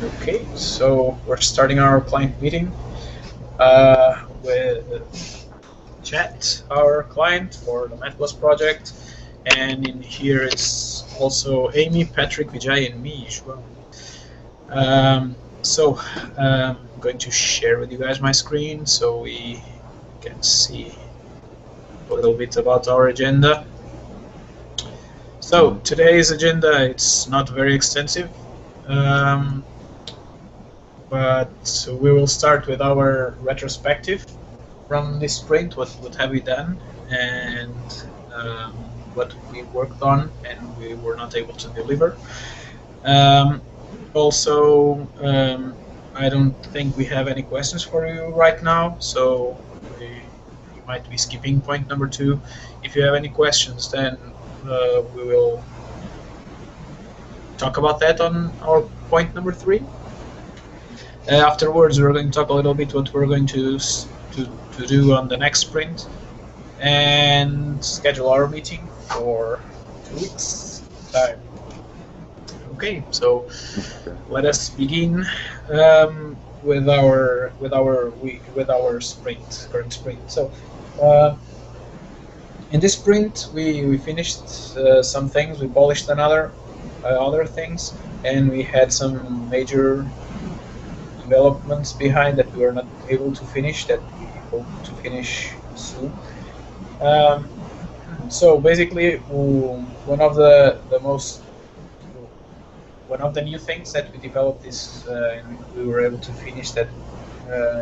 Okay, so we're starting our client meeting with Chat, our client for the MetPlus project, and in here is also Amy, Patrick, Vijay, and me, Ishwa. I'm going to share with you guys my screen so we can see a little bit about our agenda. So today's agenda, it's not very extensive. Um, but we will start with our retrospective from this sprint. What have we done, and um, what we worked on and we were not able to deliver. Um, also, I don't think we have any questions for you right now, so we might be skipping point number 2. If you have any questions, then we will talk about that on our point number 3. Afterwards, we're going to talk a little bit what we're going to do on the next sprint and schedule our meeting for 2 weeks time. Okay, so let us begin with our current sprint. So in this sprint, we finished some things, we polished other things, and we had some major developments behind that we were not able to finish that we hope to finish soon. So basically, one of the new things that we developed is and we were able to finish that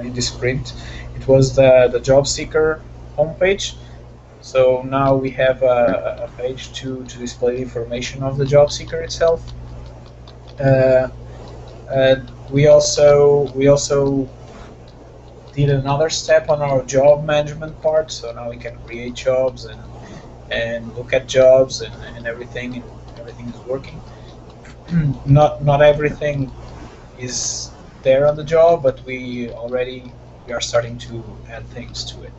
in this sprint. It was the job seeker homepage. So now we have a page to display information of the job seeker itself. We also did another step on our job management part. So now we can create jobs and look at jobs and everything. Everything is working. Not everything is there on the job, but we are starting to add things to it.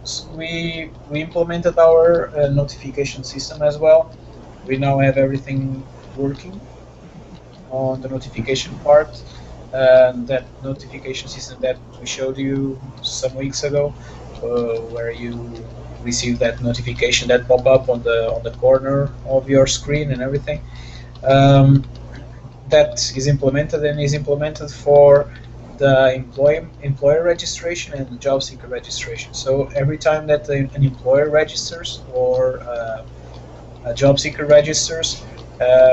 So we implemented our notification system as well. We now have everything working on the notification part. That notification system that we showed you some weeks ago, where you receive that notification that pop up on the corner of your screen and everything. That is implemented for the employer registration and the job seeker registration. So every time that an employer registers or a job seeker registers,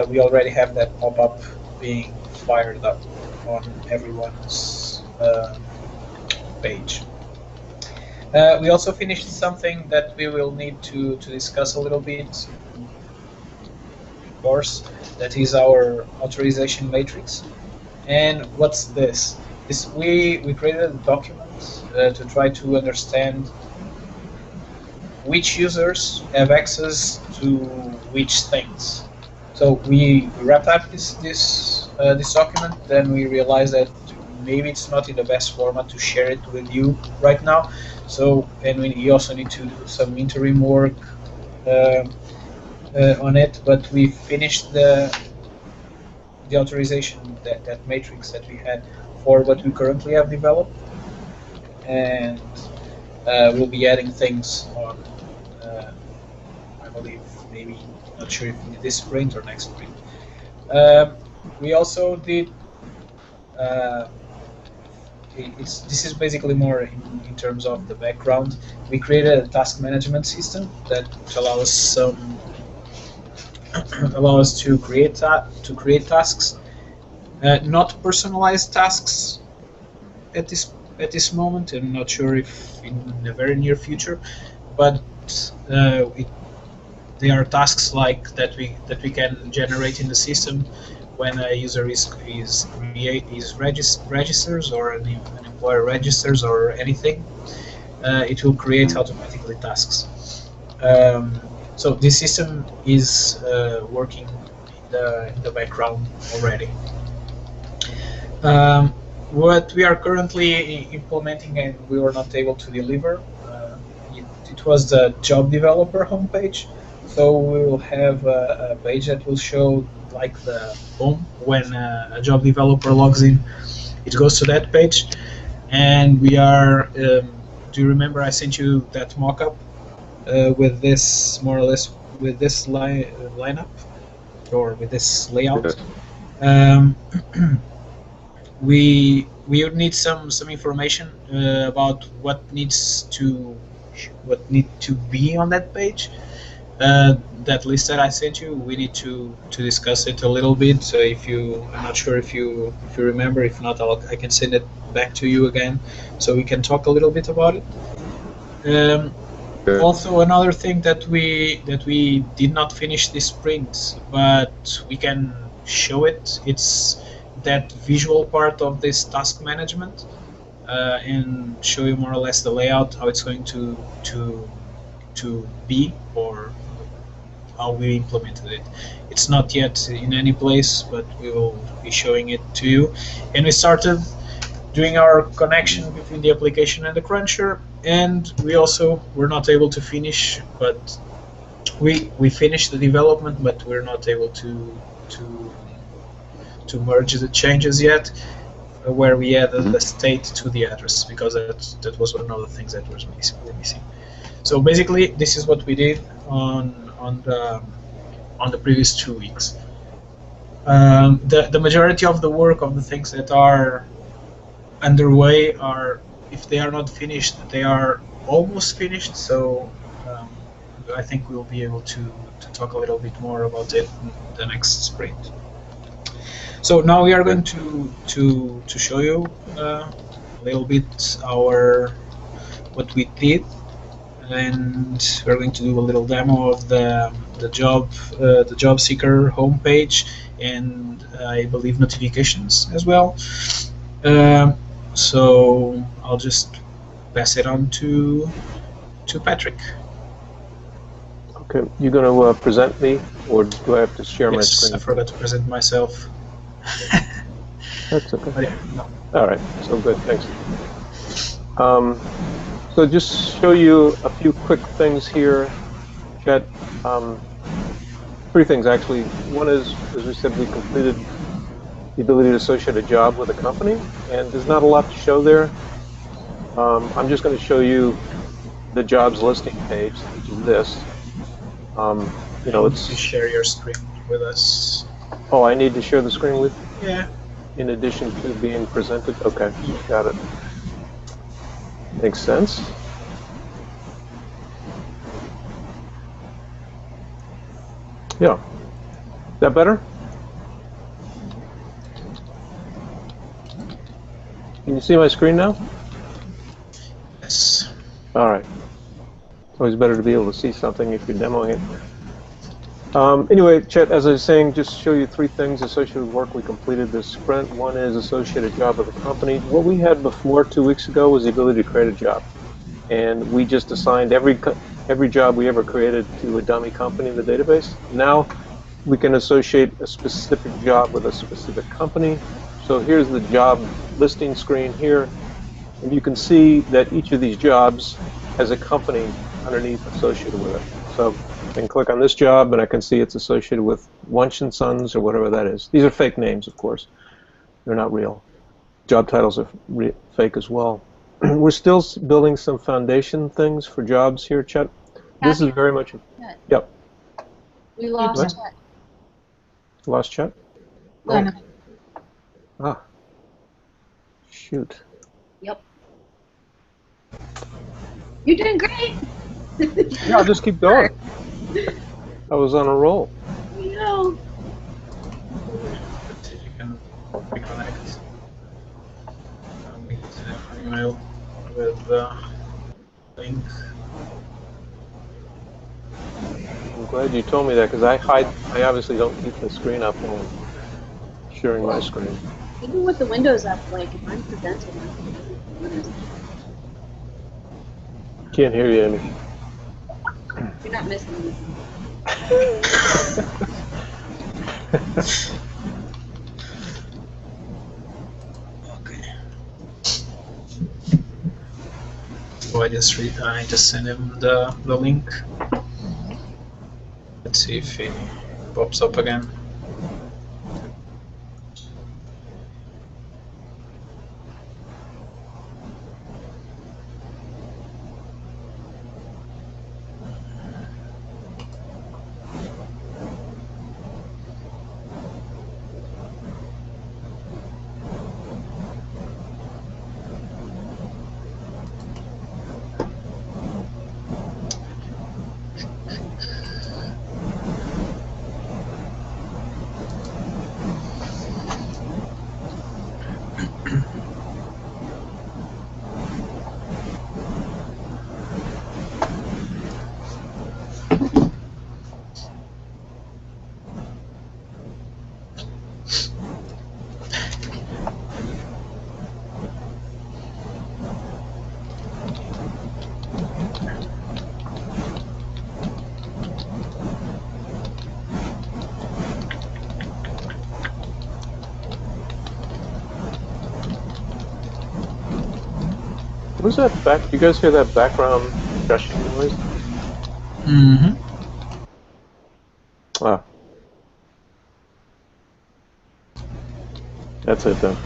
we already have that pop-up being fired up on everyone's page. We also finished something that we will need to discuss a little bit, of course. That is our authorization matrix. And what's this? We created a document to try to understand which users have access to which things. So we wrapped up this document. Then we realized that maybe it's not in the best format to share it with you right now. So, and we also need to do some interim work on it. But we finished the authorization, that matrix that we had for what we currently have developed, and we'll be adding things on. I believe maybe, not sure if in this sprint or next sprint. We also did. This is basically more in terms of the background. We created a task management system that allows us to create tasks, not personalized tasks at this moment. I'm not sure if in the very near future, but they are tasks like that we can generate in the system when a user registers or an employer registers or anything. It will create automatically tasks. So this system is working in the background already. What we are currently implementing and we were not able to deliver, it was the job developer homepage So we will have a page that will show like the home when a job developer logs in. It goes to that page, and we are. Do you remember I sent you that mockup with this more or less with this lineup or with this layout? Um, we would need some information about what need to be on that page. That list that I sent you, we need to discuss it a little bit. So I'm not sure if you remember. If not, I can send it back to you again, so we can talk a little bit about it. Also, another thing that we did not finish this sprint, but we can show it. It's that visual part of this task management, and show you more or less the layout, how it's going to be, or how we implemented it. It's not yet in any place, but we will be showing it to you. And we started doing our connection between the application and the cruncher, and we also were not able to finish, but we finished the development, but we're not able to merge the changes yet, where we added the state to the address, because that was one of the things that was missing. So basically, this is what we did on the previous 2 weeks. The majority of the work of the things that are underway are, if they are not finished, they are almost finished. So I think we'll be able to talk a little bit more about it in the next sprint. So now we are going to show you a little bit what we did, and we're going to do a little demo of the job seeker homepage, and I believe notifications as well. So I'll just pass it on to Patrick. Okay, you going to present me, or do I have to share my screen? I forgot to present myself. That's okay. Yeah, no. All right, so good, thanks. So just show you a few quick things here, Chet. 3 things actually. One is, as we said, we completed the ability to associate a job with a company, and there's not a lot to show there. I'm just going to show you the jobs listing page, which is this. You know, it's. You share your screen with us. Oh, I need to share the screen with you? Yeah. In addition to being presented? Okay, got it. Makes sense. Yeah. Is that better? Can you see my screen now? Yes. All right. It's always better to be able to see something if you're demoing it. Anyway, Chet, as I was saying, just show you 3 things associated with work we completed this sprint. One is associated job with a company. What we had before 2 weeks ago was the ability to create a job. And we just assigned every job we ever created to a dummy company in the database. Now we can associate a specific job with a specific company. So here's the job listing screen here. And you can see that each of these jobs has a company underneath associated with it. So I can click on this job and I can see it's associated with Wunsch & Sons or whatever that is. These are fake names, of course. They're not real. Job titles are fake as well. We're still building some foundation things for jobs here, Chet. This is very much... Yep. We lost Chet. Lost Chet? Oh. Ah. Shoot. Yep. You're doing great. Yeah, I'll just keep going. I was on a roll. We know. You can reconnect with email with the link. I'm glad you told me that, because I obviously don't keep the screen up when I'm sharing my screen. Even with the windows up, like if I'm presenting, Can't hear you, Amy. you're not missing anything. Okay. So I just send him the link. see if he pops up again. What is that back? Do you guys hear that background gushing noise? Mm-hmm. Ah. That's it then.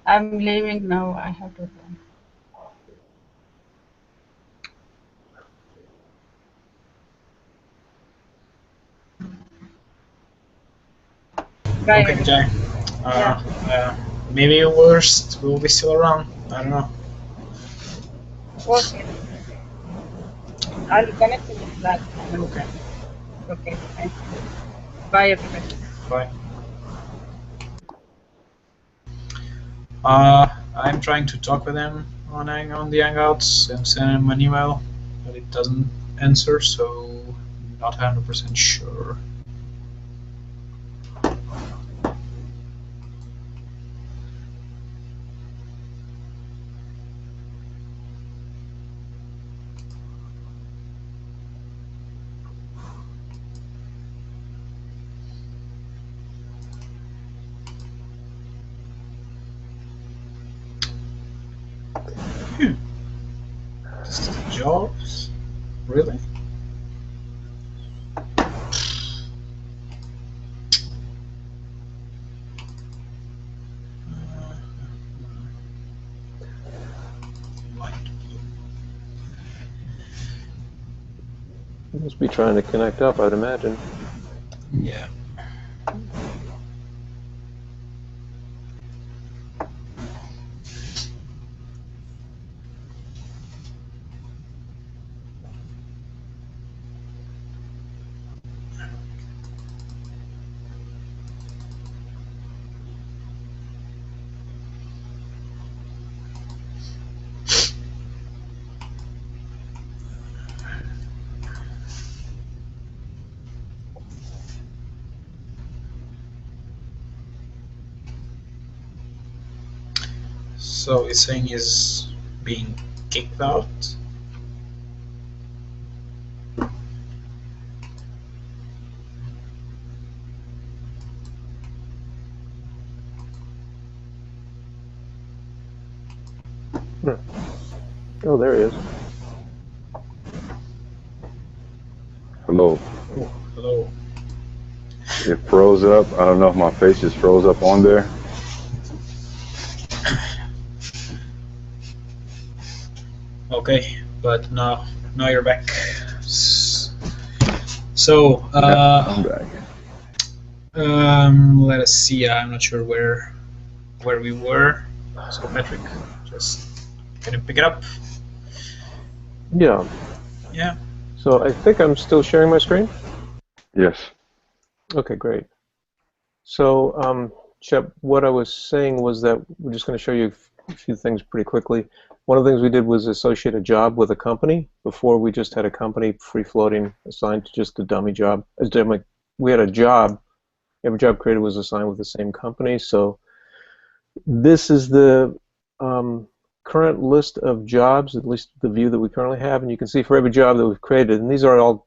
I'm leaving now. I have to go. Bye. Okay, Jay. Yeah. Yeah. maybe worst will be still around. I don't know. Okay. I'll connect to the Slack. Okay. Okay. Thank you. Bye, everybody. Bye. I'm trying to talk with him on the Hangouts and send him an email, but it doesn't answer, so not 100% sure. This is jobs? Really? Light blue. You must be trying to connect up, I'd imagine. Yeah. So it's saying he's being kicked out. Oh, there he is. Hello. Oh, hello. It froze up. I don't know if my face just froze up on there. Okay, but now you're back. So, I'm back. let us see. I'm not sure where we were. So, Patrick, just can you pick it up? Yeah. Yeah. So I think I'm still sharing my screen? Yes. Okay, great. So, Shep, what I was saying was that we're just going to show you a few things pretty quickly. One of the things we did was associate a job with a company. Before, we just had a company free-floating assigned to just a dummy job. We had a job. Every job created was assigned with the same company. So this is the current list of jobs, at least the view that we currently have. And you can see for every job that we've created, and these are all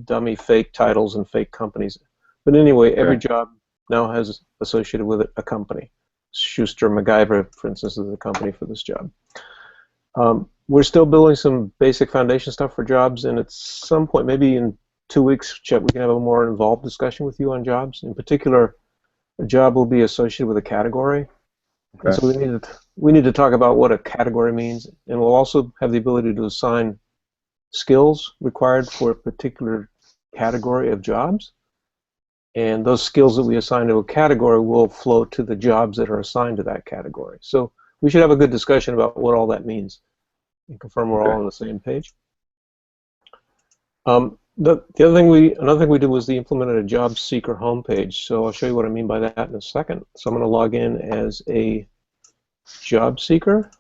dummy fake titles and fake companies. But anyway, every job now has associated with it a company. Schuster MacGyver, for instance, is the company for this job. We're still building some basic foundation stuff for jobs, and at some point, maybe in 2 weeks, Chet, we can have a more involved discussion with you on jobs. In particular, a job will be associated with a category. Okay. And so we need to talk about what a category means, and we'll also have the ability to assign skills required for a particular category of jobs. And those skills that we assign to a category will flow to the jobs that are assigned to that category. So we should have a good discussion about what all that means and confirm we're all on the same page. Another thing we did was implemented a job seeker homepage. So I'll show you what I mean by that in a second. So I'm going to log in as a job seeker.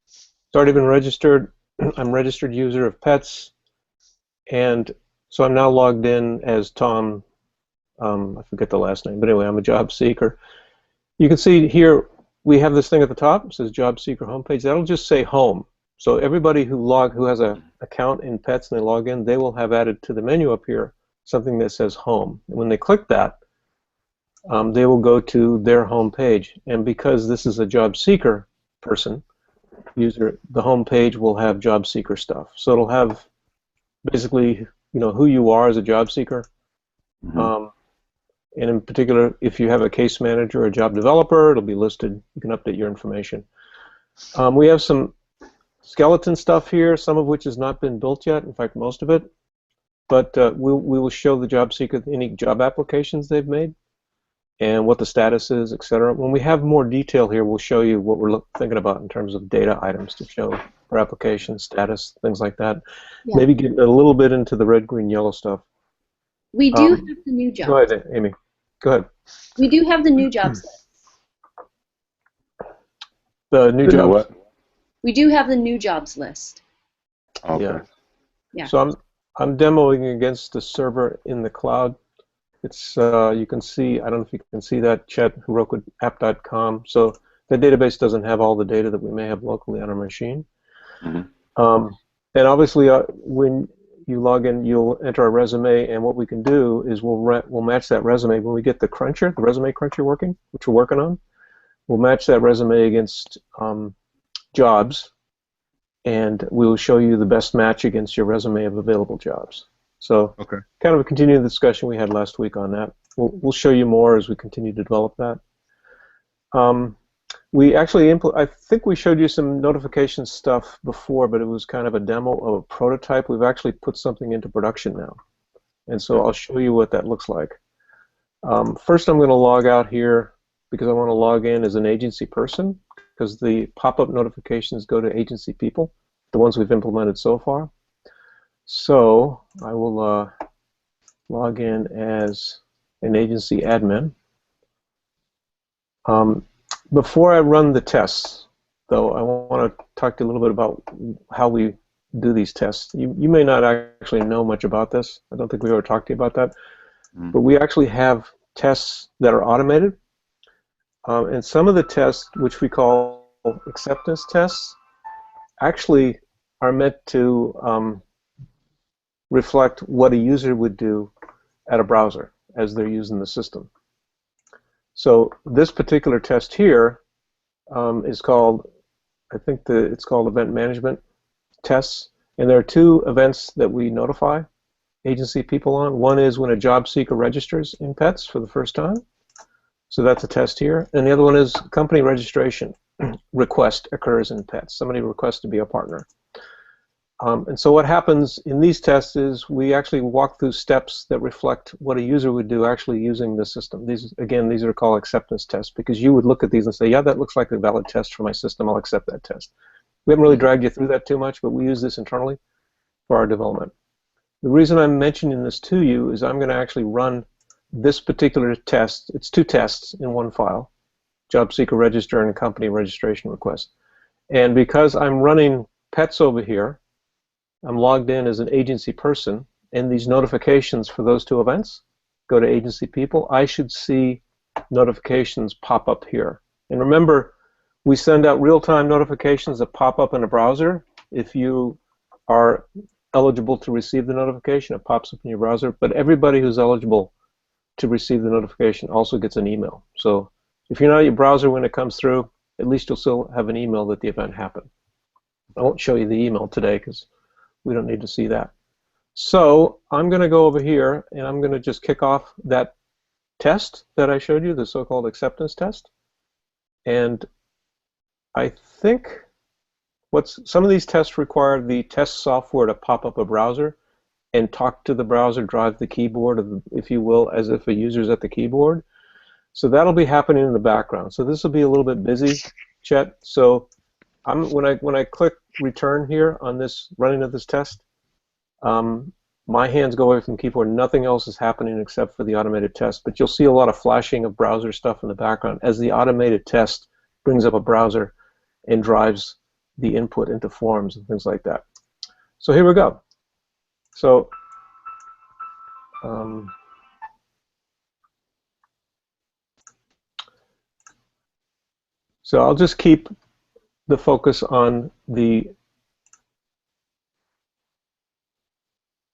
It's already been registered. I'm registered user of Pets, and so I'm now logged in as Tom. I forget the last name, but anyway, I'm a job seeker. You can see here we have this thing at the top. It says job seeker homepage. That'll just say home. So everybody who has an account in Pets and they log in, they will have added to the menu up here something that says home. And when they click that, they will go to their home page. And because this is a job seeker person, user, the home page will have job seeker stuff. So it'll have basically, who you are as a job seeker. Mm-hmm. And in particular, if you have a case manager or a job developer, it'll be listed. You can update your information. We have some skeleton stuff here, some of which has not been built yet, in fact, most of it. But we will show the job seeker any job applications they've made. and what the status is, etc. When we have more detail here, we'll show you what we're thinking about in terms of data items to show for application status, things like that. Yeah. Maybe get a little bit into the red, green, yellow stuff. We do have the new jobs. Go ahead, Amy. Go ahead. We do have the new jobs list. The new You know jobs. what? We do have the new jobs list. Okay. Yeah. Yeah. So I'm demoing against the server in the cloud. It's you can see, I don't know if you can see that, Chet Heroku app.com. So the database doesn't have all the data that we may have locally on our machine. Mm-hmm. And obviously, when you log in, you'll enter a resume, and what we can do is we'll match that resume when we get the cruncher, the resume cruncher working, which we're working on. We'll match that resume against jobs, and we'll show you the best match against your resume of available jobs. So, Okay. kind of a continuing discussion we had last week on that. We'll show you more as we continue to develop that. We actually I think we showed you some notification stuff before, but it was kind of a demo of a prototype. We've actually put something into production now, and so I'll show you what that looks like. First, I'm going to log out here because I want to log in as an agency person, because the pop-up notifications go to agency people, the ones we've implemented so far. So I will log in as an agency admin. Before I run the tests, though, I want to talk to you a little bit about how we do these tests. You may not actually know much about this. I don't think we ever talked to you about that. But we actually have tests that are automated. And some of the tests, which we call acceptance tests, actually are meant to reflect what a user would do at a browser as they're using the system. So this particular test here is called, I think it's called event management tests, and there are two events that we notify agency people on. One is when a job seeker registers in PETS for the first time, so that's a test here, and the other one is company registration request occurs in PETS. Somebody requests to be a partner. And so what happens in these tests is we actually walk through steps that reflect what a user would do actually using the system. These are called acceptance tests, because you would look at these and say, yeah, that looks like a valid test for my system, I'll accept that test. We haven't really dragged you through that too much, but we use this internally for our development. The reason I'm mentioning this to you is I'm going to actually run this particular test. It's two tests in one file, job seeker register and company registration request. And because I'm running PETS over here, I'm logged in as an agency person, and these notifications for those two events go to agency people. I should see notifications pop up here. And remember, we send out real-time notifications that pop up in a browser. If you are eligible to receive the notification, it pops up in your browser. But everybody who's eligible to receive the notification also gets an email. So if you're not at your browser when it comes through, at least you'll still have an email that the event happened. I won't show you the email today because we don't need to see that. So I'm going to go over here and I'm going to just kick off that test that I showed you, the so-called acceptance test. And I think some of these tests require the test software to pop up a browser and talk to the browser, drive the keyboard, if you will, as if a user's at the keyboard. So that'll be happening in the background. So this will be a little bit busy, Chet. So when I click return here on this running of this test, my hands go away from the keyboard. Nothing else is happening except for the automated test. But you'll see a lot of flashing of browser stuff in the background as the automated test brings up a browser and drives the input into forms and things like that. So here we go. So I'll just keep the focus on the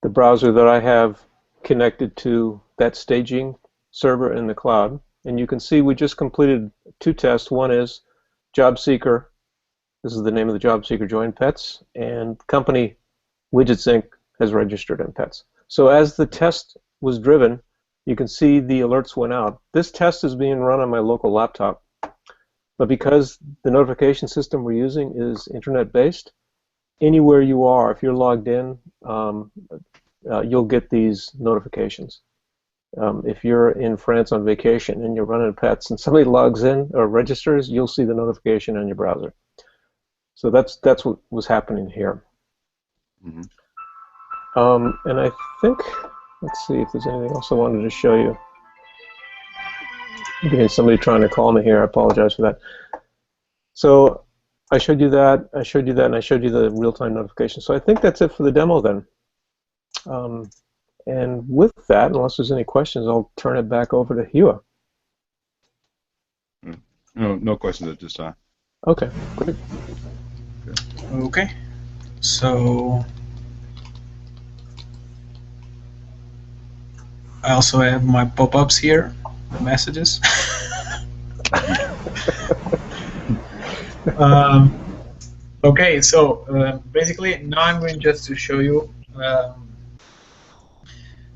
browser that I have connected to that staging server in the cloud. And you can see we just completed two tests. One is job seeker. This is the name of the job seeker joined PETS, and company Widgets Inc. has registered in PETS. So as the test was driven, you can see the alerts went out. This test is being run on my local laptop, but because the notification system we're using is internet-based, anywhere you are, if you're logged in, you'll get these notifications. If you're in France on vacation and you're running pets and somebody logs in or registers, you'll see the notification on your browser. So that's what was happening here. Mm-hmm. And I think, let's see if there's anything else I wanted to show you. I'm getting somebody trying to call me here. I apologize for that. So I showed you that, I showed you that, and I showed you the real-time notification. So I think that's it for the demo then. And with that, unless there's any questions, I'll turn it back over to Hua. No questions at this time. Okay, great. Okay, so I also have my pop-ups here, the messages. Okay, so basically now I'm going just to show you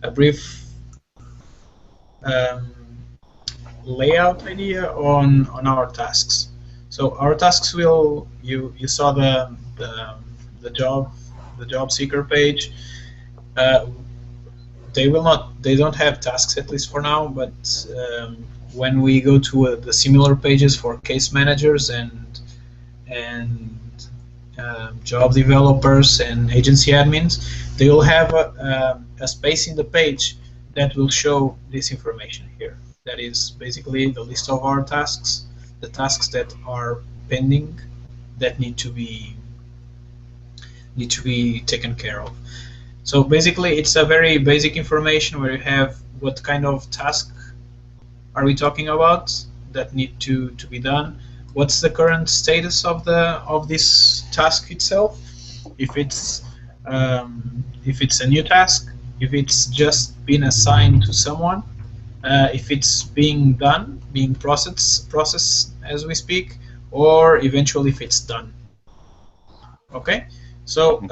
a brief layout idea on our tasks. So our tasks will you saw the job seeker page. They don't have tasks, at least for now, but when we go to the similar pages for case managers and job developers and agency admins, they will have a space in the page that will show this information here. That is basically the list of our tasks, the tasks that are pending, that need to be taken care of. So basically, it's a very basic information where you have what kind of task are we talking about that need to be done. What's the current status of this task itself? If it's a new task, if it's just been assigned to someone, if it's being done, being processed as we speak, or eventually if it's done. Okay, so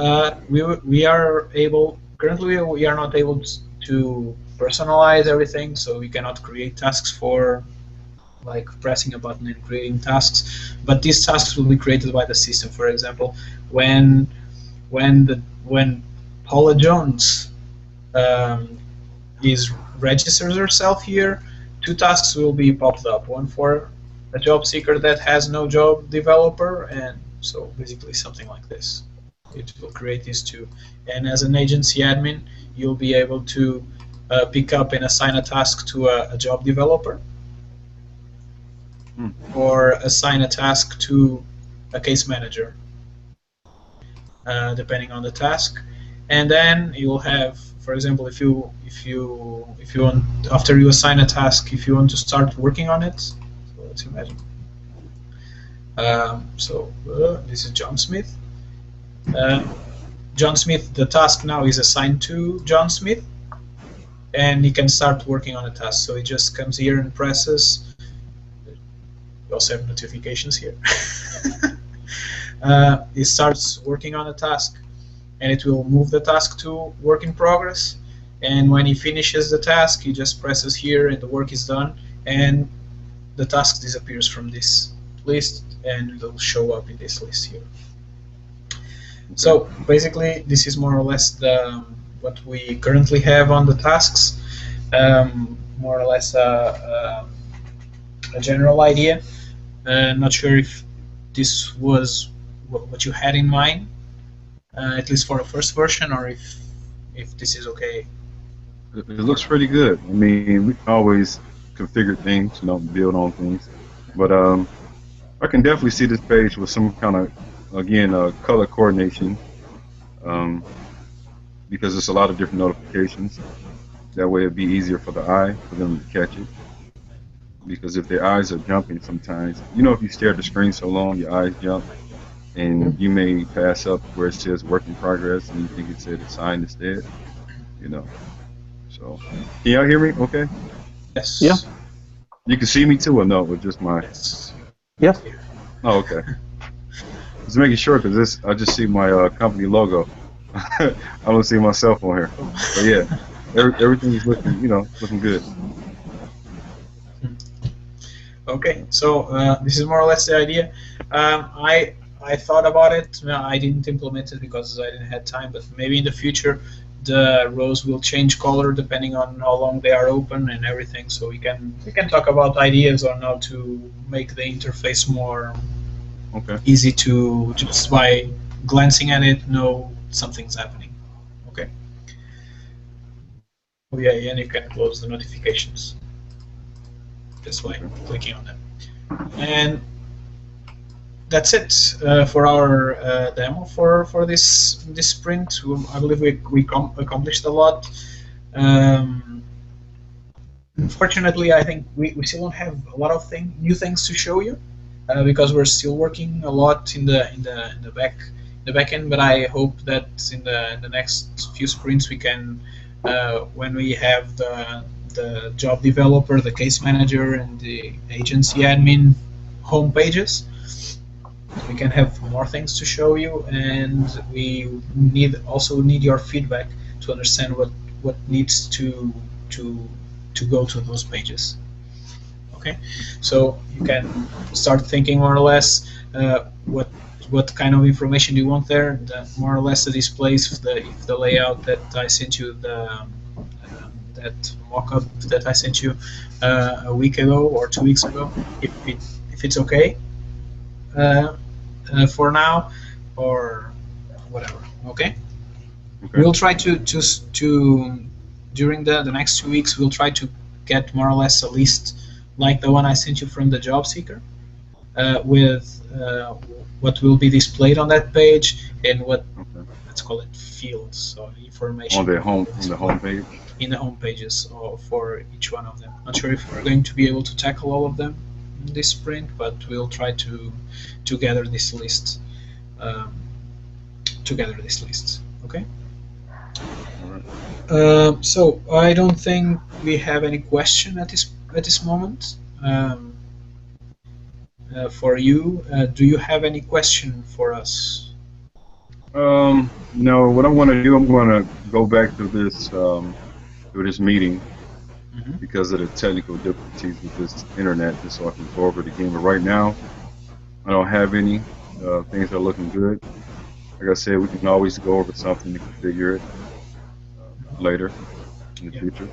we are able. Currently, we are not able to personalize everything, so we cannot create tasks for like pressing a button and creating tasks. But these tasks will be created by the system. For example, when Paula Jones registers herself here, two tasks will be popped up. One for a job seeker that has no job developer, and so basically something like this. It will create these two. And as an agency admin, you'll be able to pick up and assign a task to a job developer, or assign a task to a case manager, depending on the task. And then you will have, for example, if you want, after you assign a task, if you want to start working on it. So let's imagine. This is John Smith. John Smith, the task now is assigned to John Smith, and he can start working on a task. So he just comes here and presses. We also have notifications here. He starts working on a task, and it will move the task to work in progress. And when he finishes the task, he just presses here, and the work is done, and the task disappears from this list, and it will show up in this list here. So basically, this is more or less what we currently have on the tasks. More or less a general idea. Not sure if this was what you had in mind, at least for the first version, or if this is okay. It looks pretty good. I mean, we can always configure things, build on things. But I can definitely see this page with some kind of, again, color coordination, because it's a lot of different notifications. That way it'd be easier for the eye for them to catch it. Because if their eyes are jumping sometimes, if you stare at the screen so long, your eyes jump, and you may pass up where it says work in progress, and you think it said assigned instead, So, can y'all hear me okay? Yes. Yeah. You can see me too, or no? With just my... Yes. Yeah. Oh, okay. Just making sure, because I just see my company logo. I don't see myself on here. But yeah, everything is looking, looking good. Okay, so this is more or less the idea. I thought about it. I didn't implement it because I didn't have time. But maybe in the future the rows will change color depending on how long they are open and everything. So we can talk about ideas on how to make the interface more Okay. easy to just by glancing at it know something's happening. Okay. Oh yeah, and you can close the notifications just by clicking on them. And that's it for our demo for this sprint. I believe we accomplished a lot. Unfortunately, I think we still don't have a lot of new things to show you because we're still working a lot in the back end. But I hope that in the next few sprints we can, when we have the job developer, the case manager, and the agency admin home pages, we can have more things to show you, and we also need your feedback to understand what needs to go to those pages. Okay, so you can start thinking more or less what kind of information do you want there. More or less the displays, if the layout that I sent you, that mock-up that I sent you a week ago or 2 weeks ago, if it's okay for now or whatever. Okay. We'll try to during the next 2 weeks, we'll try to get more or less a list like the one I sent you from the job seeker, with what will be displayed on that page and what, let's call it, fields, so information on the home page. In the home pages for each one of them. Not sure if we're going to be able to tackle all of them in this sprint, but we'll try to gather this list. Okay. So I don't think we have any question at this moment. For you, do you have any question for us? No. What I'm going to do, I'm going to go back to this meeting because of the technical difficulties with this internet, just so I can go over it again. But right now, I don't have any. Things are looking good. Like I said, we can always go over something to configure it later in the future.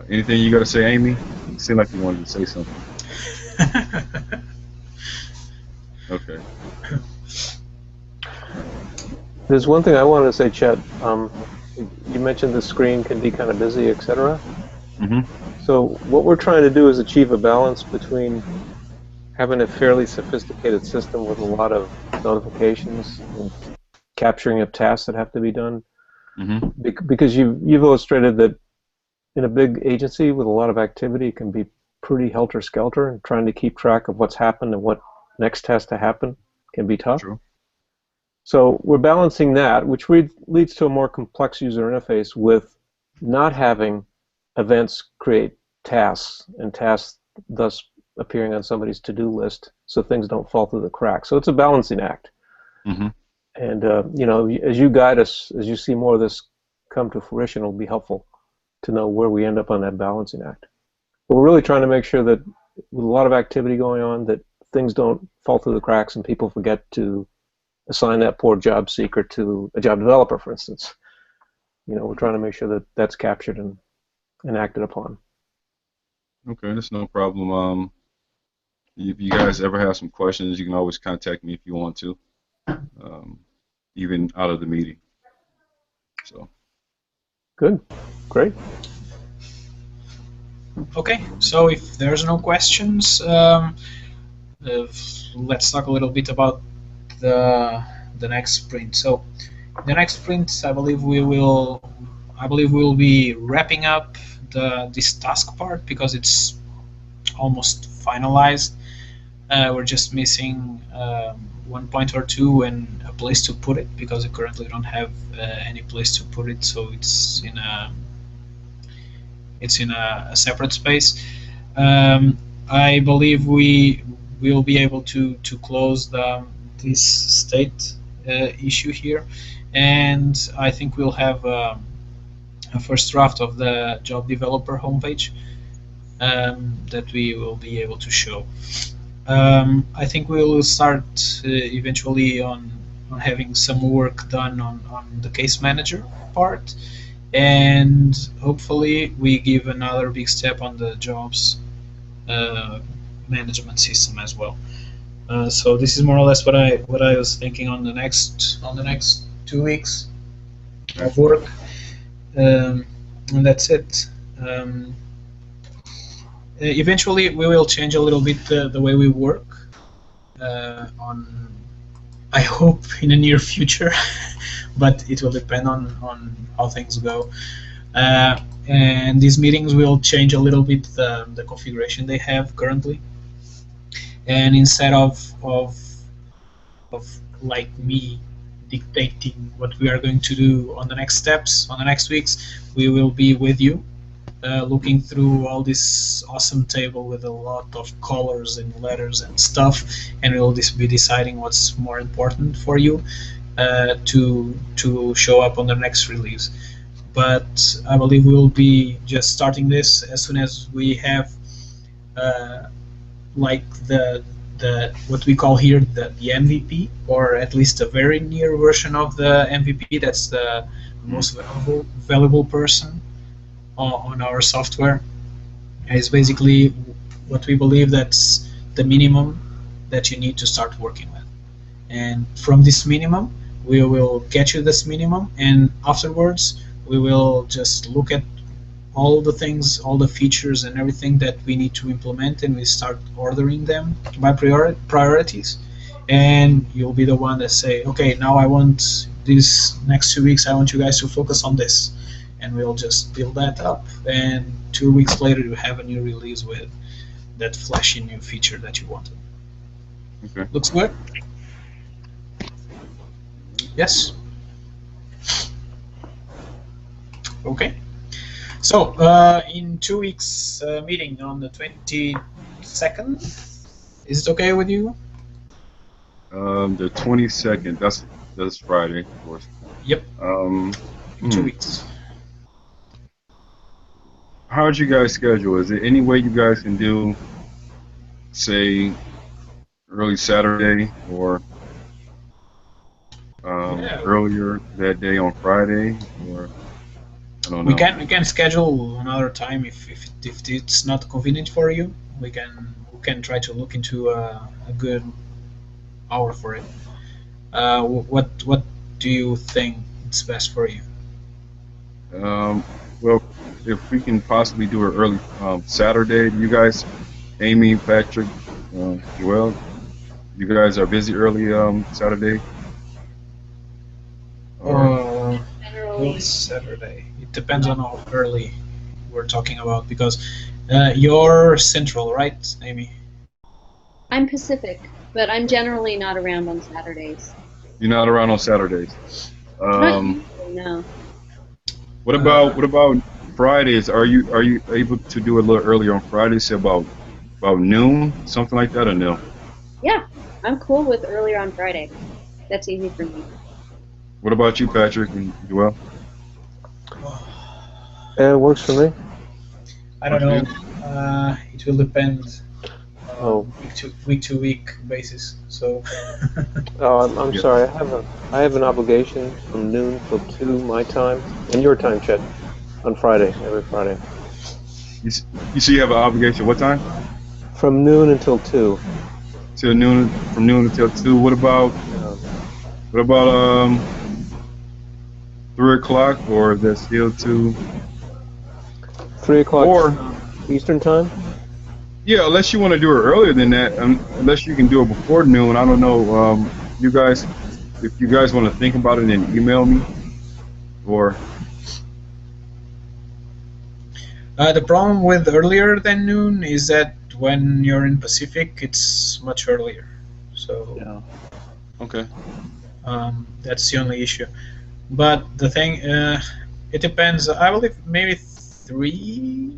Anything you got to say, Amy? You seem like you wanted to say something. Okay. There's one thing I wanted to say, Chet. You mentioned the screen can be kind of busy, etc. So what we're trying to do is achieve a balance between having a fairly sophisticated system with a lot of notifications and capturing of tasks that have to be done. Because you've illustrated that in a big agency with a lot of activity, it can be pretty helter-skelter, and trying to keep track of what's happened and what next has to happen can be tough. True. So we're balancing that, which leads to a more complex user interface with not having events create tasks, and tasks thus appearing on somebody's to-do list, so things don't fall through the cracks. So it's a balancing act. And you know, as you guide us, as you see more of this come to fruition, it'll be helpful to know where we end up on that balancing act. But we're really trying to make sure that with a lot of activity going on, that things don't fall through the cracks and people forget to assign that poor job seeker to a job developer, for instance. You know, we're trying to make sure that that's captured and acted upon. Okay, that's no problem. If you guys ever have some questions, you can always contact me if you want to, even out of the meeting. So. Good, great. Okay, so if there's no questions, let's talk a little bit about the next sprint. So the next sprint, I believe we'll be wrapping up this task part because it's almost finalized. We're just missing 1 point or two and a place to put it, because we currently don't have any place to put it, so it's in a separate space. I believe we will be able to close this state issue here, and I think we'll have a first draft of the job developer homepage that we will be able to show. I think we will start eventually on having some work done on the case manager part, and hopefully we give another big step on the jobs uh, management system as well. So this is more or less what I was thinking on the next 2 weeks of work, and that's it. Um, Eventually, we will change a little bit the way we work. On I hope in the near future, but it will depend on how things go. And these meetings will change a little bit the configuration they have currently. And instead of like me dictating what we are going to do on the next steps, on the next weeks, we will be with you, looking through all this awesome table with a lot of colors and letters and stuff, and we'll just be deciding what's more important for you to show up on the next release. But I believe we'll be just starting this as soon as we have uh, like the what we call here the MVP, or at least a very near version of the MVP. That's the most valuable person on our software. Is basically what we believe that's the minimum that you need to start working with. And from this minimum, we will get you this minimum, and afterwards we will just look at all the things, all the features and everything that we need to implement, and we start ordering them by priorities. And you'll be the one that say, okay, now I want these next 2 weeks, I want you guys to focus on this, and we'll just build that up. And 2 weeks later, you have a new release with that flashy new feature that you wanted. Okay. Looks good? Yes. Okay. So, in 2 weeks meeting on the 22nd, is it okay with you? The 22nd. That's Friday, of course. Yep, Um, 2 weeks. how'd you guys schedule? Is there any way you guys can do, say, early Saturday or Yeah, earlier that day on Friday, or I don't know. we can schedule another time if it's not convenient for you. We can try to look into a good hour for it. What do you think it's best for you? Um, well, if we can possibly do it early Saturday, you guys, Amy, Patrick, Joel, you guys are busy early Saturday, or Generally, Saturday. It depends on how early we're talking about, because you're central, right, Amy? I'm Pacific, but I'm generally not around on Saturdays. you're not around on Saturdays. Not Um, usually, no. what about Fridays? Are you able to do it a little earlier on Fridays, say about noon, something like that, or no? Yeah, I'm cool with earlier on Friday. That's easy for me. What about you, Patrick and Joel? It works for me. I don't know. It will depend Oh. week to week basis. So Oh, I'm Yeah. sorry. I have an obligation from noon till 2 my time and your time, Chet, on Friday, every Friday. You, you see, you have an obligation. What time? From noon until 2. Till noon, from noon until 2. Uh, What about 3 o'clock, or is that still too? 3 o'clock Or Eastern time? yeah, unless you want to do it earlier than that, unless you can do it before noon. I don't know. You guys, if you guys want to think about it and email me, or the problem with earlier than noon is that when you're in Pacific, it's much earlier. So Yeah. okay, that's the only issue. But the thing, it depends. I believe maybe 3.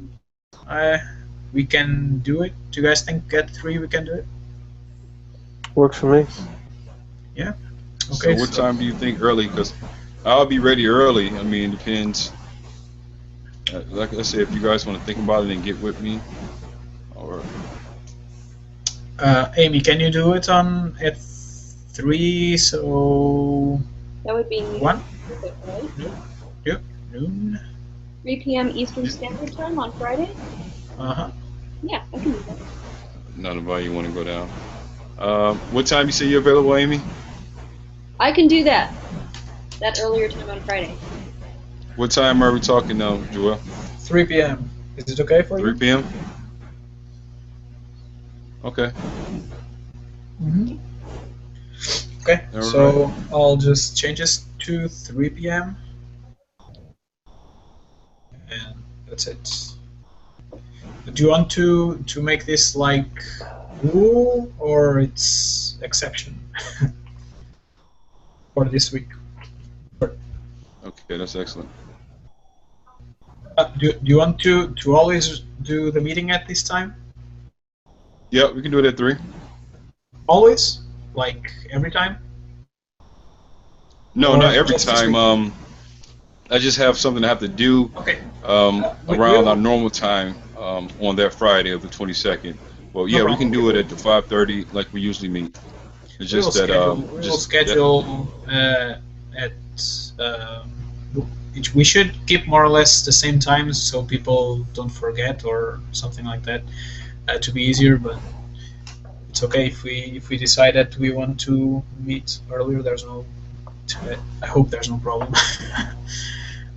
We can do it. Do you guys think at 3 we can do it? Works for me. Yeah. so Okay. what time do you think early? Because I'll be ready early. I mean, it depends. Like I said, if you guys want to think about it and get with me, or Amy, can you do it on at 3, so That would be 1? Pacific, right? Yep, noon. 3 p.m. Eastern Standard Time on Friday? Uh-huh. Yeah, I can do that. None of you want to go down. What time you say you're available, Amy? I can do that. That earlier time on Friday. What time are we talking now, Joel? 3 p.m. Is it okay for 3 you? p.m.? Okay. Mm-hmm. Okay, All so right. I'll just change this to 3 p.m. and that's it. Do you want to make this like rule or it's exception for this week? Okay, that's excellent. Do you want to always do the meeting at this time? Yeah, we can do it at 3. Always? Like every time? No, Or not every just this time. week? I just have something I have to do Okay. around our normal time on that Friday of the 22nd. Well, yeah, we can do it at the 5:30 like we usually meet. It's just that We will schedule at um, we should keep more or less the same times so people don't forget or something like that to be easier. But it's okay if we decide that we want to meet earlier. There's no. I hope there's no problem.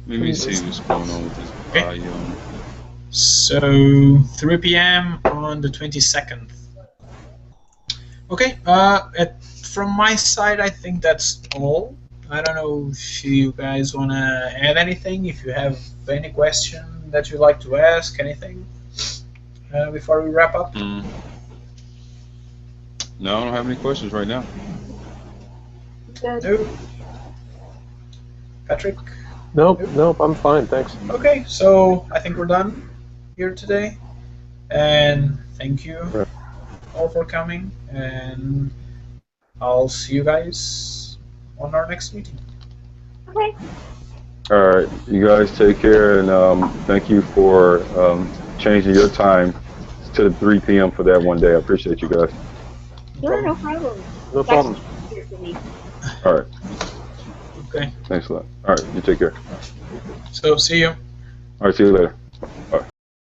let me see what's going on with this volume. So 3 p.m. on the 22nd. Okay. From my side, I think that's all. I don't know if you guys want to add anything. If you have any question that you'd like to ask, anything before we wrap up. No, I don't have any questions right now. Good. No. Patrick. Nope, I'm fine, thanks. Okay, so I think we're done here today, and thank you all for coming, and I'll see you guys on our next meeting. Okay. All right, you guys take care, and thank you for changing your time to the 3 p.m. for that one day. I appreciate you guys. Sure, no problem. No problem. Here for me. All right, Okay, thanks a lot. All right, you take care. so see you. All right, see you later. Bye.